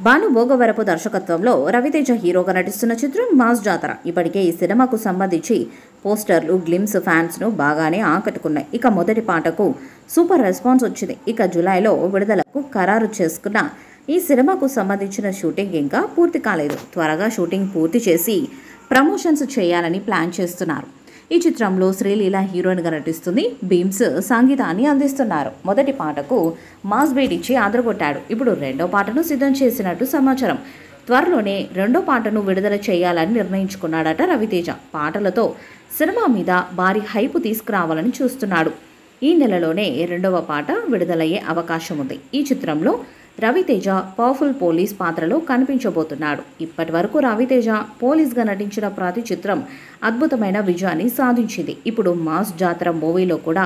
భాను భోగవరపు దర్శకత్వంలో రవితేజ హీరోగా నటిస్తున్న చిత్రం మాస్ జాతర. ఇప్పటికే ఈ సినిమాకు సంబంధించి పోస్టర్లు, గ్లిమ్స్ ఫ్యాన్స్ను బాగానే ఆకట్టుకున్నాయి. ఇక మొదటి పాటకు సూపర్ రెస్పాన్స్ వచ్చింది. ఇక జూలైలో విడుదలకు ఖరారు చేసుకున్న ఈ సినిమాకు సంబంధించిన షూటింగ్ ఇంకా పూర్తి కాలేదు. త్వరగా షూటింగ్ పూర్తి చేసి ప్రమోషన్స్ చేయాలని ప్లాన్ చేస్తున్నారు. ఈ చిత్రంలో శ్రీలీల హీరోయిన్గా నటిస్తుంది. భీమ్స్ సంగీతాన్ని అందిస్తున్నారు. మొదటి పాటకు మాస్ బీట్ ఇచ్చి ఆదరగొట్టాడు. ఇప్పుడు రెండో పాటను సిద్ధం చేసినట్టు సమాచారం. త్వరలోనే రెండో పాటను విడుదల చేయాలని నిర్ణయించుకున్నాడట రవితేజ. పాటలతో సినిమా మీద భారీ హైప్ తీసుకురావాలని చూస్తున్నాడు. ఈ నెలలోనే రెండవ పాట విడుదలయ్యే అవకాశం ఉంది. ఈ చిత్రంలో రవితేజ పవర్ఫుల్ పోలీస్ పాత్రలో కనిపించబోతున్నాడు. ఇప్పటి వరకు రవితేజ పోలీస్గా నటించిన ప్రతి చిత్రం అద్భుతమైన విజయాన్ని సాధించింది. ఇప్పుడు మాస్ జాతర మూవీలో కూడా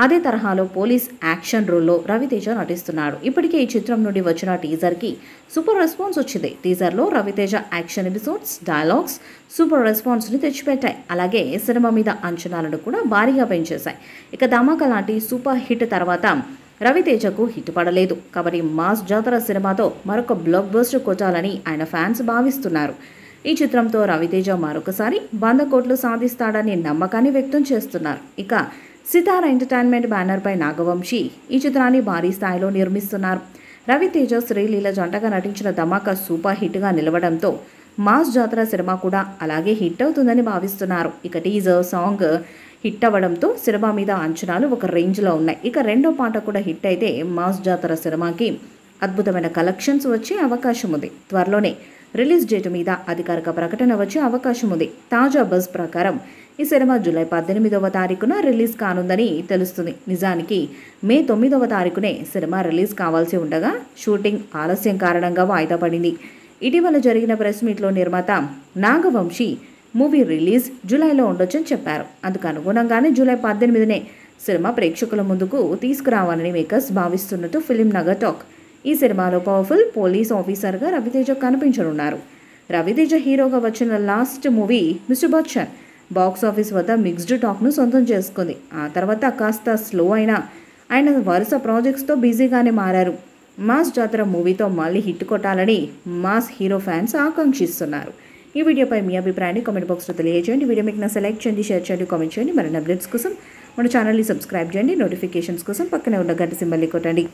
అదే తరహాలో పోలీస్ యాక్షన్ రోల్లో రవితేజ నటిస్తున్నాడు. ఇప్పటికే ఈ చిత్రం నుండి వచ్చిన టీజర్కి సూపర్ రెస్పాన్స్ వచ్చింది. టీజర్లో Raviteja action episodes, dialogues super రెస్పాన్స్ని తెచ్చిపెట్టాయి. అలాగే సినిమా మీద అంచనాలను కూడా భారీగా పెంచేశాయి. ఇక ధమాకా లాంటి సూపర్ హిట్ తర్వాత రవితేజకు హిట్ పడలేదు. కాబట్టి మాస్ జాతర సినిమాతో మరొక బ్లాక్ బస్టర్ కొట్టాలని ఆయన ఫ్యాన్స్ భావిస్తున్నారు. ఈ చిత్రంతో రవితేజ మరొకసారి 100 కోట్లు సాధిస్తాడని నమ్మకాన్ని వ్యక్తం చేస్తున్నారు. ఇక సితార ఎంటర్టైన్మెంట్ బ్యానర్పై నాగవంశీ ఈ చిత్రాన్ని భారీ స్థాయిలో నిర్మిస్తున్నారు. రవితేజ, శ్రీలీల జంటగా నటించిన ధమాకా సూపర్ హిట్గా నిలవడంతో మాస్ జాతర సినిమా కూడా అలాగే హిట్ అవుతుందని భావిస్తున్నారు. ఇక టీజర్ సాంగ్ హిట్ అవ్వడంతో సినిమా మీద అంచనాలు ఒక రేంజ్లో ఉన్నాయి. ఇక రెండో పాట కూడా హిట్ అయితే మాస్ జాతర సినిమాకి అద్భుతమైన కలెక్షన్స్ వచ్చే అవకాశం ఉంది. త్వరలోనే రిలీజ్ డేట్ మీద అధికారిక ప్రకటన వచ్చే అవకాశం ఉంది. తాజా బజ్ ప్రకారం ఈ సినిమా జూలై 18వ తారీఖున రిలీజ్ కానుందని తెలుస్తుంది. నిజానికి మే 9వ తారీఖునే సినిమా రిలీజ్ కావాల్సి ఉండగా షూటింగ్ ఆలస్యం కారణంగా వాయిదా పడింది. ఇటీవల జరిగిన ప్రెస్ మీట్లో నిర్మాత నాగవంశీ మూవీ రిలీజ్ జూలైలో ఉండొచ్చని చెప్పారు. అందుకు అనుగుణంగానే జూలై 18నే సినిమా ప్రేక్షకుల ముందుకు తీసుకురావాలని మేకర్స్ భావిస్తున్నట్టు ఫిలిం నగర్ టాక్. ఈ సినిమాలో పవర్ఫుల్ పోలీస్ ఆఫీసర్గా రవితేజ కనిపించనున్నారు. రవితేజ హీరోగా వచ్చిన last movie mister Bachchan box office వద్ద మిక్స్డ్ టాక్ను సొంతం చేసుకుంది. ఆ తర్వాత కాస్త స్లో అయినా ఆయన వరుస ప్రాజెక్ట్స్తో బిజీగానే మారారు. మాస్ జాతర మూవీతో మళ్ళీ హిట్ కొట్టాలని మాస్ హీరో ఫ్యాన్స్ ఆకాంక్షిస్తున్నారు. ఈ వీడియోపై మీ అభిప్రాయాన్ని కామెంట్ బాక్స్లో తెలియజేయండి. వీడియో మీకు లైక్ చేయండి, షేర్ చేయండి, కామెంట్ చేయండి. మరిన్ని అప్డేట్స్ కోసం మన ఛానల్ని సబ్స్క్రైబ్ చేయండి. నోటిఫికేషన్స్ కోసం పక్కనే ఉన్న గంట సింబల్ని కొట్టండి.